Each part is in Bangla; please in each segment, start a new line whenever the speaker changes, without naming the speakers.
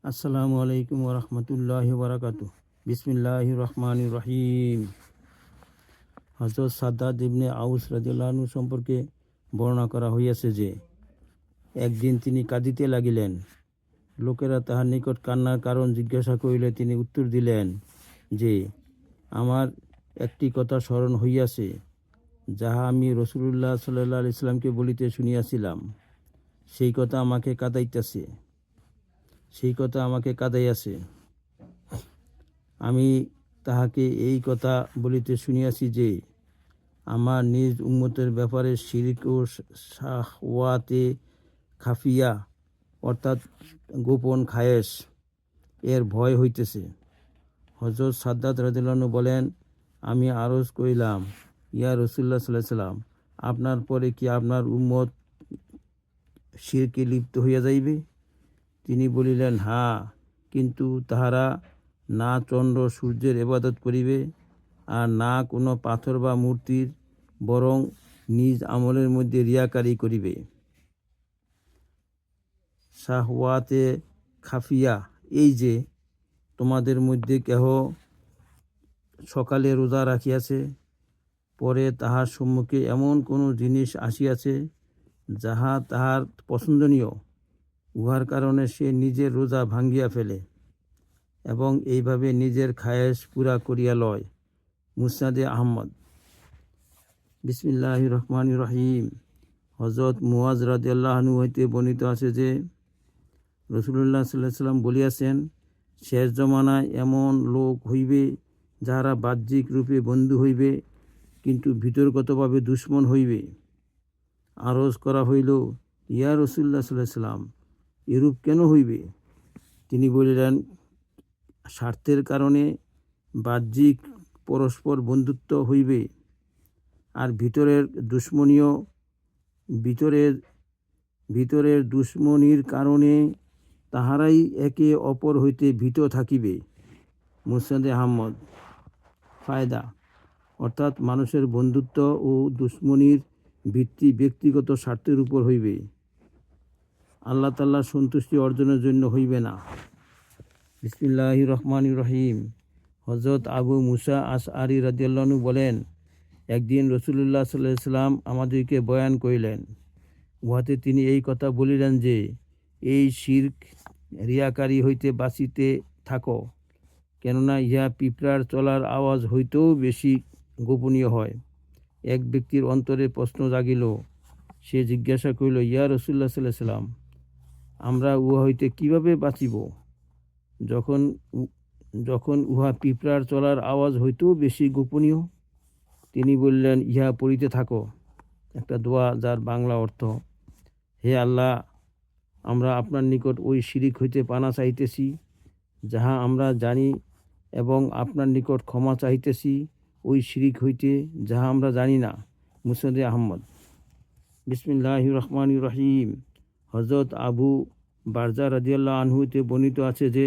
আসসালামু আলাইকুম ওরহমতুল্লাহি ওবরাকাতু। বিসমিল্লাহির রহমানির রহিম। হযরত সাদ্দাদ ইবনে আউস রাদিয়াল্লাহু আনহু সম্পর্কে বর্ণনা করা হইয়াছে যে, একদিন তিনি কাঁদিতে লাগিলেন। লোকেরা তাহার নিকট কান্নার কারণ জিজ্ঞাসা করিলে তিনি উত্তর দিলেন যে, আমার একটি কথা স্মরণ হইয়াছে, যাহা আমি রাসূলুল্লাহ সাল্লাল্লাহু আলাইহি সাল্লামকে বলিতে শুনিয়াছিলাম। সেই কথা আমাকে কাঁদাইয়াছে। আমি তাহাকে এই কথা বলিতে শুনিয়াছি যে, আমার নিজ উম্মতের ব্যাপারে শিরক ও শাহওয়াতে খাফিয়া অর্থাৎ গোপন খায়েশ এর ভয় হইতেছে। হযরত সাদ্দাদ রাদিয়াল্লাহু আনহু বলেন, আমি আরজ করিলাম, ইয়া রাসূলুল্লাহ সাল্লাল্লাহু আলাইহি সাল্লাম, আপনার পরে কি আপনার উম্মত শিরকে লিপ্ত হইয়া যাইবে? তিনি বলিলেন, হ্যাঁ, কিন্তু তাহারা না চন্দ্র সূর্যের ইবাদত করিবে, আর না কোনো পাথর বা মূর্তির, বরং নিজ আমলের মধ্যে রিয়াকারি করিবে। শাহওয়াতে খাফিয়া এই যে, তোমাদের মধ্যে কেহ সকালে রোজা রাখিয়াছে, পরে তাহার সম্মুখে এমন কোনো জিনিস আসিয়াছে যাহা তাহার পছন্দনীয়, উহার কারণে সে নিজের রোজা ভাঙ্গিয়া ফেলে এবং এইভাবে নিজের খায়েশ পুরা করিয়া লয়। মুসনাদে আহমদ। বিসমিল্লাহির রহমানির রহিম। হযরত মুয়াজ রাদিয়াল্লাহু আনহু হইতে বর্ণিত আছে যে, রাসূলুল্লাহ সাল্লাল্লাহু আলাইহি সাল্লাম বলিয়াছেন, শেষ জমানায় এমন লোক হইবে যাহারা বাহ্যিক রূপে বন্ধু হইবে, কিন্তু ভিতরগতভাবে দুশমন হইবে। আরজ করা হইল, ইয়া রাসূলুল্লাহ সাল্লাল্লাহু আলাইহি সাল্লাম, এরূপ কেন হইবে? তিনি বলিলেন, স্বার্থের কারণে বাহ্যিক পরস্পর বন্ধুত্ব হইবে, আর ভিতরের দুশ্মনির কারণে তাহারাই একে অপর হইতে ভীত থাকিবে। মুসনাদে আহমদ। ফায়দা অর্থাৎ মানুষের বন্ধুত্ব ও দুশ্মনির ভিত্তি ব্যক্তিগত স্বার্থের উপর হইবে, আল্লাহ তাআলার সন্তুষ্টি অর্জনের জন্য হইবে না। বিসমিল্লাহির রহমানির রহিম। হযরত আবু মুসা আশআরী রাদিয়াল্লাহু আনহু বলেন, একদিন রাসূলুল্লাহ সাল্লাল্লাহু আলাইহি সাল্লাম আমাদেরকে বয়ান করিলেন। উহাতে তিনি এই কথা বলিলেন যে, এই শিরক রিয়াকারি হইতে বাঁচিতে থাকো, কেননা ইহা পিঁপড়ার চলার আওয়াজ হইতেও বেশি গোপনীয় হয়। এক ব্যক্তির অন্তরে প্রশ্ন জাগিল। সে জিজ্ঞাসা করিল, ইয়া রাসূলুল্লাহ সাল্লাল্লাহু আলাইহি সাল্লাম, আমরা উহা হইতে কিভাবে বাঁচিব, যখন উহা পিঁপড়ার চলার আওয়াজ হইতেও বেশি গোপনীয়? তিনি বললেন, ইহা পড়িতে থাকো। একটা দোয়া যার বাংলা অর্থ, হে আল্লাহ, আমরা আপনার নিকট ওই শিরিক হইতে পানা চাইতেছি যাহা আমরা জানি, এবং আপনার নিকট ক্ষমা চাইতেছি ওই শিরিক হইতে যাহা আমরা জানি না। মুসনাদে আহমদ। বিসমিল্লাহির রহমানির রহিম। হযরত আবু বারজা রাদিয়াল্লাহু আনহু হইতে বর্ণিত আছে যে,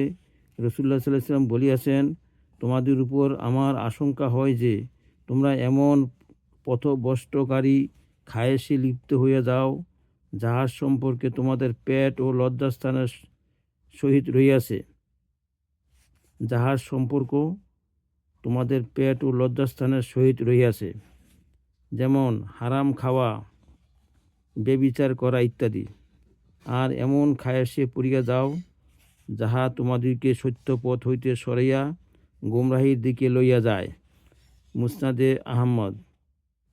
রাসূলুল্লাহ সাল্লাল্লাহু আলাইহি সাল্লাম বলিয়াছেন, তোমাদের উপর আমার আশঙ্কা হয় যে, তোমরা এমন পথভ্রষ্টকারী খায়েশে লিপ্ত হইয়া যাও, যাহার সম্পর্কে তোমাদের পেট ও লজ্জাস্থানের সহিত রহিয়াছে। যেমন হারাম খাওয়া, ব্যভিচার করা ইত্যাদি। আর এমন খায়েশে পড়িয়া যাও যাহা তোমাদেরকে সত্য পথ হইতে সরাইয়া গোমরাহির দিকে লইয়া যায়। মুসনাদে আহমদ,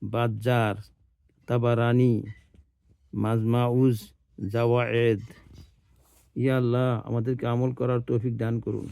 বাজ্জার, তাবারানী, মাজমাউজ জাওয়ায়েদ। ইয়া আল্লাহ, আমাদেরকে আমল করার তৌফিক দান করুন।